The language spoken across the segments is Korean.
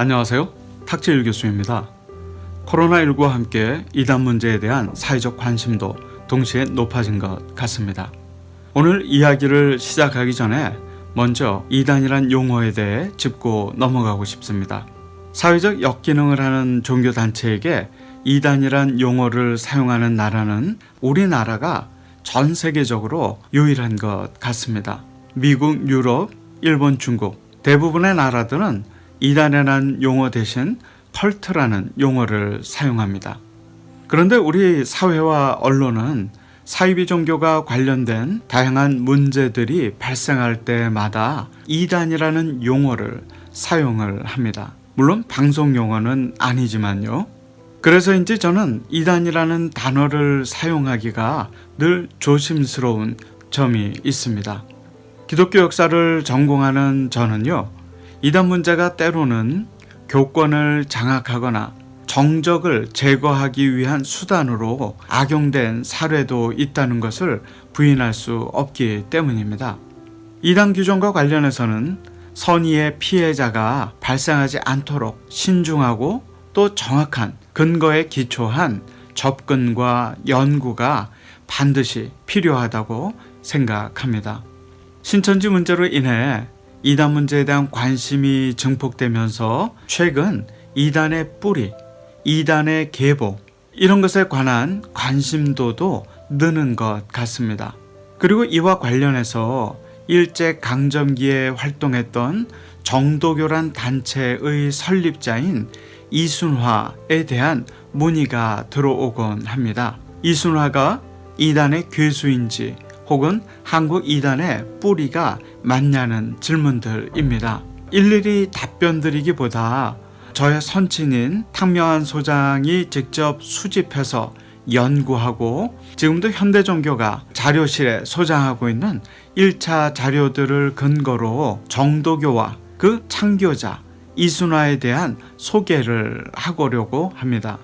안녕하세요. 탁재일 교수입니다. 코로나19와 함께 이단 문제에 대한 사회적 관심도 동시에 높아진 것 같습니다. 오늘 이야기를 시작하기 전에 먼저 이단이란 용어에 대해 짚고 넘어가고 싶습니다. 사회적 역기능을 하는 종교단체에게 이단이란 용어를 사용하는 나라는 우리나라가 전 세계적으로 유일한 것 같습니다. 미국, 유럽, 일본, 중국 대부분의 나라들은 이단이라는 용어 대신 컬트라는 용어를 사용합니다. 그런데 우리 사회와 언론은 사이비 종교가 관련된 다양한 문제들이 발생할 때마다 이단이라는 용어를 사용을 합니다. 물론 방송 용어는 아니지만요. 그래서인지 저는 이단이라는 단어를 사용하기가 늘 조심스러운 점이 있습니다. 기독교 역사를 전공하는 저는요, 이단 문제가 때로는 교권을 장악하거나 정적을 제거하기 위한 수단으로 악용된 사례도 있다는 것을 부인할 수 없기 때문입니다. 이단 규정과 관련해서는 선의의 피해자가 발생하지 않도록 신중하고 또 정확한 근거에 기초한 접근과 연구가 반드시 필요하다고 생각합니다. 신천지 문제로 인해 이단 문제에 대한 관심이 증폭되면서 최근 이단의 뿌리, 이단의 계보 이런 것에 관한 관심도도 느는 것 같습니다. 그리고 이와 관련해서 일제강점기에 활동했던 정도교란 단체의 설립자인 이순화에 대한 문의가 들어오곤 합니다. 이순화가 이단의 괴수인지 혹은 한국 이단의 뿌리가 맞냐는 질문들입니다. 일일이 답변드리기보다 저의 선친인 탕명한 소장이 직접 수집해서 연구하고 지금도 현대종교가 자료실에 소장하고 있는 1차 자료들을 근거로 정도교와 그 창교자 이순화에 대한 소개를 하고려고 합니다.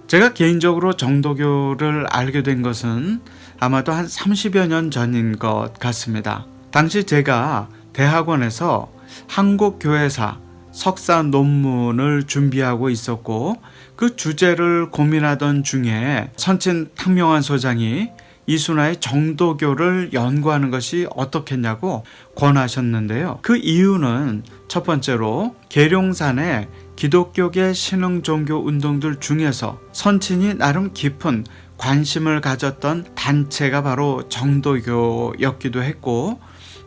제가 개인적으로 정도교를 알게 된 것은 아마도 한 30여 년 전인 것 같습니다. 당시 제가 대학원에서 한국교회사 석사 논문을 준비하고 있었고 그 주제를 고민하던 중에 선친 탕명한 소장이 이순화의 정도교를 연구하는 것이 어떻겠냐고 권하셨는데요. 그 이유는 첫 번째로 계룡산의 기독교계 신흥종교 운동들 중에서 선친이 나름 깊은 관심을 가졌던 단체가 바로 정도교였기도 했고,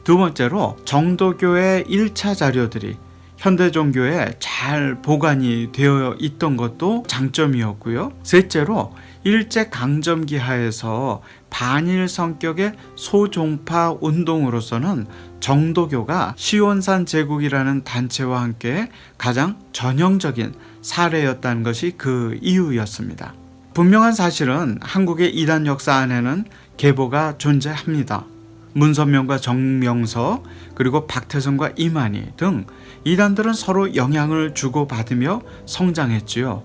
두 번째로 정도교의 1차 자료들이 현대종교에 잘 보관이 되어 있던 것도 장점이었고요. 셋째로 일제강점기 하에서 반일 성격의 소종파 운동으로서는 정도교가 시온산 제국이라는 단체와 함께 가장 전형적인 사례였다는 것이 그 이유였습니다. 분명한 사실은 한국의 이단 역사 안에는 계보가 존재합니다. 문선명과 정명서 그리고 박태선과 이만희 등 이단들은 서로 영향을 주고받으며 성장했지요.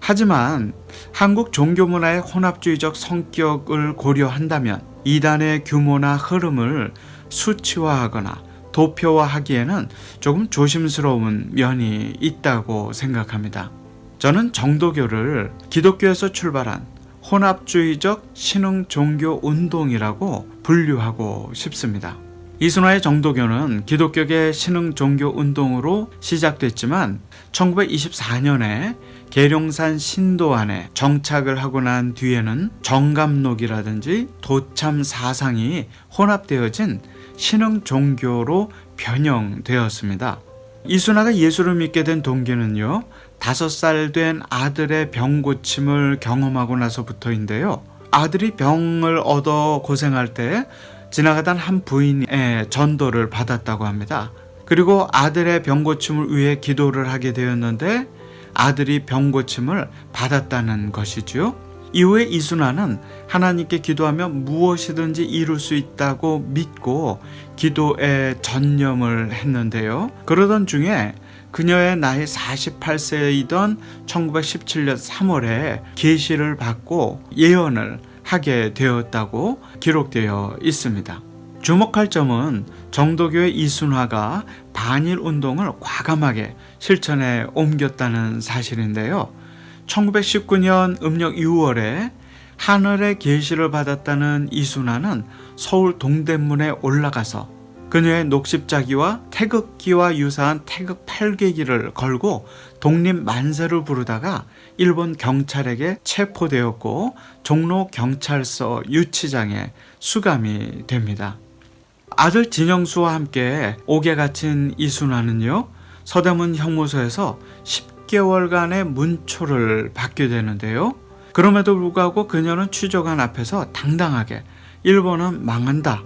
하지만 한국 종교문화의 혼합주의적 성격을 고려한다면 이단의 규모나 흐름을 수치화하거나 도표화하기에는 조금 조심스러운 면이 있다고 생각합니다. 저는 정도교를 기독교에서 출발한 혼합주의적 신흥종교 운동이라고 분류하고 싶습니다. 이순화의 정도교는 기독교계 신흥종교 운동으로 시작됐지만 1924년에 계룡산 신도안에 정착을 하고 난 뒤에는 정감록이라든지 도참 사상이 혼합되어진 신흥종교로 변형되었습니다. 이순화가 예수를 믿게 된 동기는요, 5살 된 아들의 병 고침을 경험하고 나서부터인데요. 아들이 병을 얻어 고생할 때 지나가던 한 부인의 전도를 받았다고 합니다. 그리고 아들의 병 고침을 위해 기도를 하게 되었는데 아들이 병 고침을 받았다는 것이죠. 이후에 이순화는 하나님께 기도하면 무엇이든지 이룰 수 있다고 믿고 기도에 전념을 했는데요. 그러던 중에 그녀의 나이 48세이던 1917년 3월에 계시를 받고 예언을 하게 되었다고 기록되어 있습니다. 주목할 점은 정도교의 이순화가 반일 운동을 과감하게 실천에 옮겼다는 사실인데요. 1919년 음력 6월에 하늘의 계시를 받았다는 이순화는 서울 동대문에 올라가서 그녀의 녹십자기와 태극기와 유사한 태극 8개기를 걸고 독립 만세를 부르다가 일본 경찰에게 체포되었고 종로 경찰서 유치장에 수감이 됩니다. 아들 진영수와 함께 옥에 갇힌 이순화는요, 서대문 형무소에서 10개월간의 문초를 받게 되는데요. 그럼에도 불구하고 그녀는 취조관 앞에서 당당하게 일본은 망한다,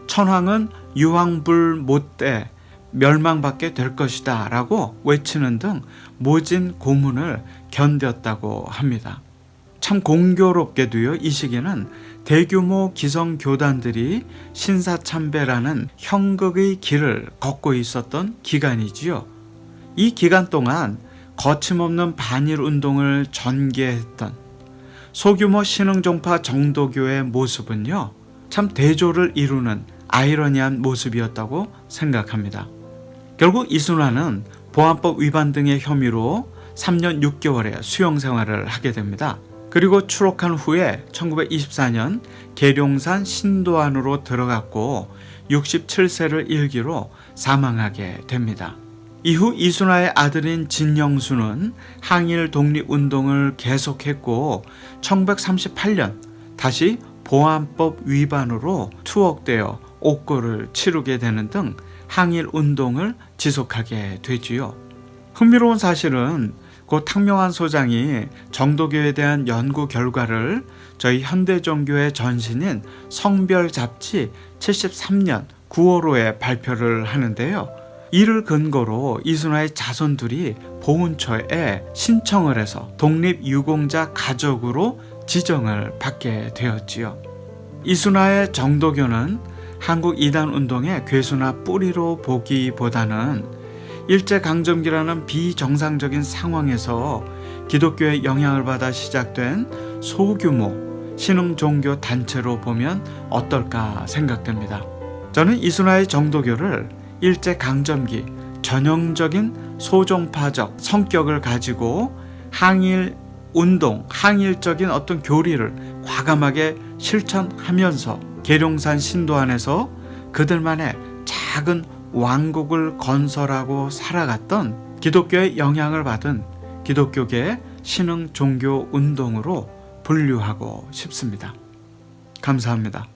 천황은 유황불 못돼 멸망받게 될 것이다 라고 외치는 등 모진 고문을 견뎠다고 합니다. 참 공교롭게도요, 이 시기는 대규모 기성교단들이 신사참배라는 형극의 길을 걷고 있었던 기간이지요. 이 기간 동안 거침없는 반일운동을 전개했던 소규모 신흥종파 정도교의 모습은요, 참 대조를 이루는 아이러니한 모습이었다고 생각합니다. 결국 이순화는 보안법 위반 등의 혐의로 3년 6개월의 수용 생활을 하게 됩니다. 그리고 추록한 후에 1924년 계룡산 신도안으로 들어갔고 67세를 일기로 사망하게 됩니다. 이후 이순화의 아들인 진영수는 항일 독립운동을 계속했고 1938년 다시 보안법 위반으로 투옥되어 옥고를 치르게 되는 등 항일 운동을 지속하게 되지요. 흥미로운 사실은 고 탕명한 소장이 정도교에 대한 연구 결과를 저희 현대종교의 전신인 성별 잡지 73년 9월호에 발표를 하는데요. 이를 근거로 이순화의 자손들이 보훈처에 신청을 해서 독립유공자 가족으로 지정을 받게 되었지요. 이순화의 정도교는 한국 이단운동의 괴수나 뿌리로 보기보다는 일제강점기라는 비정상적인 상황에서 기독교의 영향을 받아 시작된 소규모 신흥종교 단체로 보면 어떨까 생각됩니다. 저는 이순화의 정도교를 일제강점기 전형적인 소종파적 성격을 가지고 항일 운동, 항일적인 어떤 교리를 과감하게 실천하면서 계룡산 신도안에서 그들만의 작은 왕국을 건설하고 살아갔던 기독교의 영향을 받은 기독교계의 신흥 종교 운동으로 분류하고 싶습니다. 감사합니다.